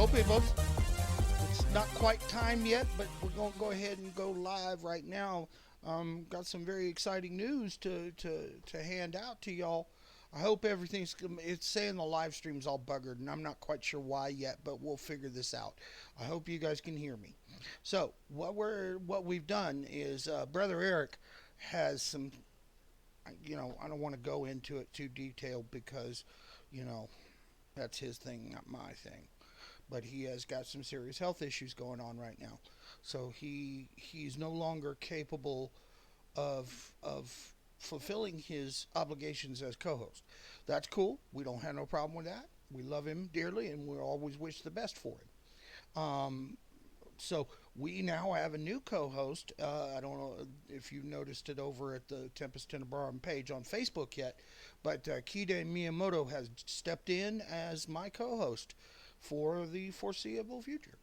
Hello, people. It's not quite time yet, but we're going to go ahead and go live right now. Got some very exciting news to hand out to y'all. I hope everything's. It's saying the live stream's all buggered, and I'm not quite sure why yet, but we'll figure this out. I hope you guys can hear me. So what we've done is Brother Eric has some. I don't want to go into it too detailed because, you know, that's his thing, not my thing. But he has got some serious health issues going on right now. So he's no longer capable of fulfilling his obligations as co-host. That's cool. We don't have no problem with that. We love him dearly, and we always wish the best for him. So we now have a new co-host. I don't know if you noticed it over at the Tempest Tenebrum page on Facebook yet, but Kide Miyamoto has stepped in as my co-host for the foreseeable future.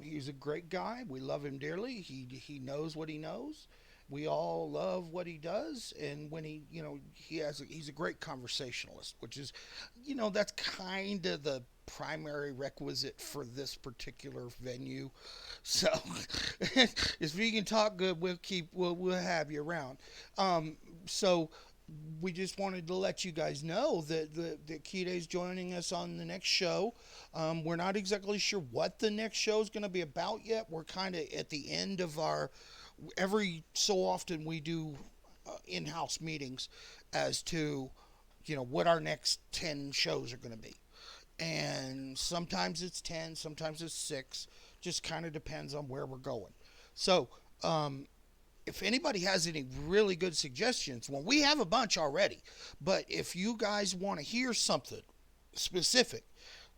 He's a great guy. We love him dearly. He knows what he knows. We all love what he does, and when he's a great conversationalist, which is, that's kind of the primary requisite for this particular venue. So, if you can talk good, we'll have you around. So we just wanted to let you guys know that Kide's joining us on the next show. We're not exactly sure what the next show is going to be about yet. We're kind of at the end of our. Every so often we do in-house meetings as to, what our next 10 shows are going to be. And sometimes it's 10, sometimes it's 6. Just kind of depends on where we're going. So, if anybody has any really good suggestions, well, we have a bunch already. But if you guys want to hear something specific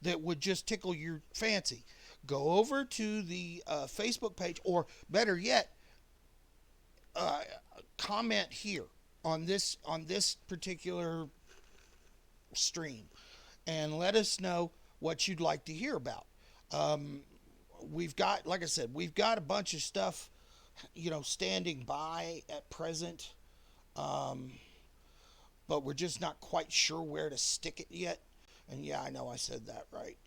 that would just tickle your fancy, go over to the Facebook page, or better yet, comment here on this particular stream, and let us know what you'd like to hear about. We've got, like I said, we've got a bunch of stuff, standing by at present, but we're just not quite sure where to stick it yet. And yeah, I know I said that right.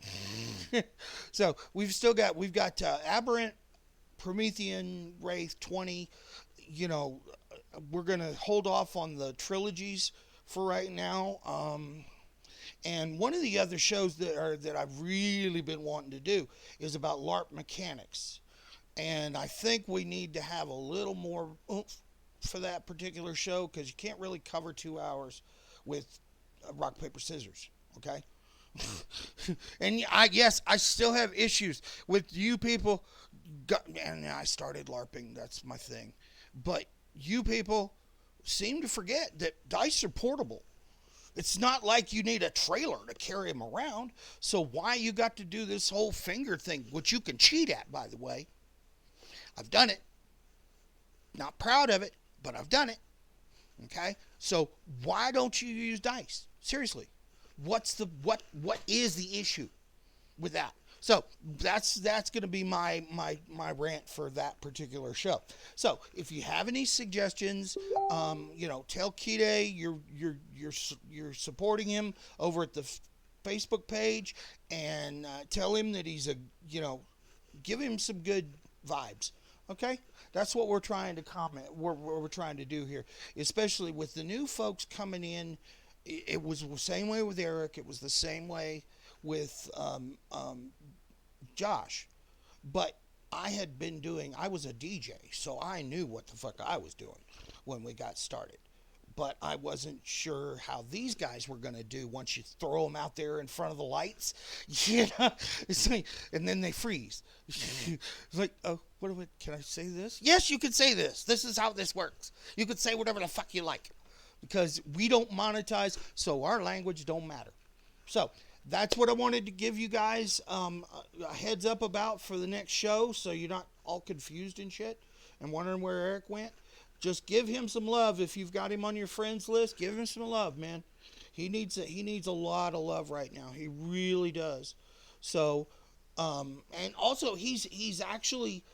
So we've got Aberrant, Promethean, Wraith 20. We're gonna hold off on the trilogies for right now. And one of the other shows that I've really been wanting to do is about LARP mechanics. And I think we need to have a little more oomph for that particular show, because you can't really cover 2 hours with rock, paper, scissors. Okay? And I still have issues with you people. And I started LARPing. That's my thing. But you people seem to forget that dice are portable. It's not like you need a trailer to carry them around. So why you got to do this whole finger thing, which you can cheat at, by the way. I've done it. Not proud of it, but I've done it. Okay? So why don't you use dice? Seriously. What is the issue with that? So that's going to be my rant for that particular show. So if you have any suggestions, tell Kide you're supporting him over at the Facebook page, and tell him that he's give him some good vibes. Okay, that's what we're trying to comment. We're trying to do here, especially with the new folks coming in. It was the same way with Eric. It was the same way with Josh. But I was a DJ, so I knew what the fuck I was doing when we got started. But I wasn't sure how these guys were going to do once you throw them out there in front of the lights. It's like, and then they freeze. It's like, oh, can I say this? Yes, you can say this. This is how this works. You could say whatever the fuck you like, because we don't monetize, so our language don't matter. So that's what I wanted to give you guys a heads up about for the next show, so you're not all confused and shit and wondering where Eric went. Just give him some love. If you've got him on your friends list, give him some love, man. He needs a lot of love right now. He really does. So, and also he's actually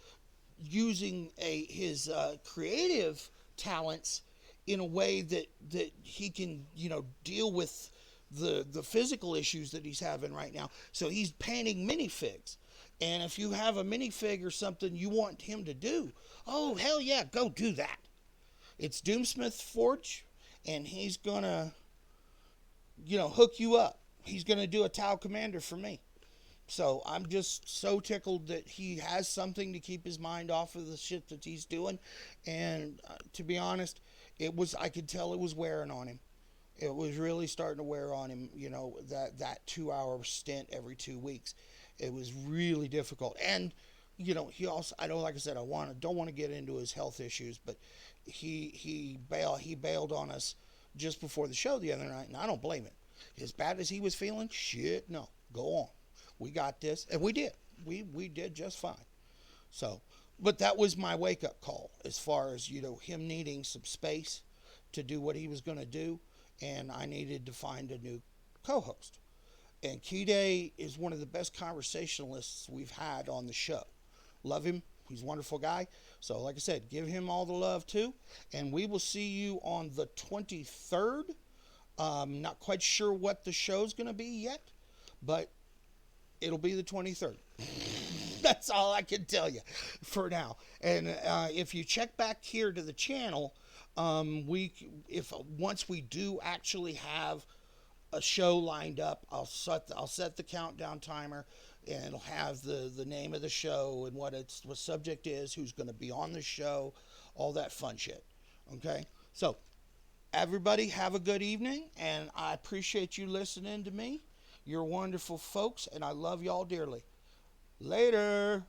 using his creative talents in a way that he can deal with the physical issues that he's having right now. So he's painting minifigs. And if you have a minifig or something you want him to do, oh hell yeah, go do that. It's Doomsmith Forge, and he's gonna, hook you up. He's gonna do a Tau Commander for me. So I'm just so tickled that he has something to keep his mind off of the shit that he's doing. And to be honest, I could tell it was wearing on him. It was really starting to wear on him, that 2 hour stint every 2 weeks. It was really difficult. And, he also, I don't, like I said, don't want to get into his health issues, but he bailed on us just before the show the other night, and I don't blame him. As bad as he was feeling, shit, no, go on. We got this, and we did. We did just fine. So, but that was my wake-up call as far as, him needing some space to do what he was going to do, and I needed to find a new co-host. And Kide is one of the best conversationalists we've had on the show. Love him. He's a wonderful guy. So, like I said, give him all the love, too. And we will see you on the 23rd. Not quite sure what the show's going to be yet, but it'll be the 23rd. That's all I can tell you for now. And if you check back here to the channel, once we do actually have a show lined up, I'll set the countdown timer, and it'll have the name of the show and what subject is, who's going to be on the show, all that fun shit. Okay, so everybody have a good evening, and I appreciate you listening to me. You're wonderful folks, and I love y'all dearly. Later.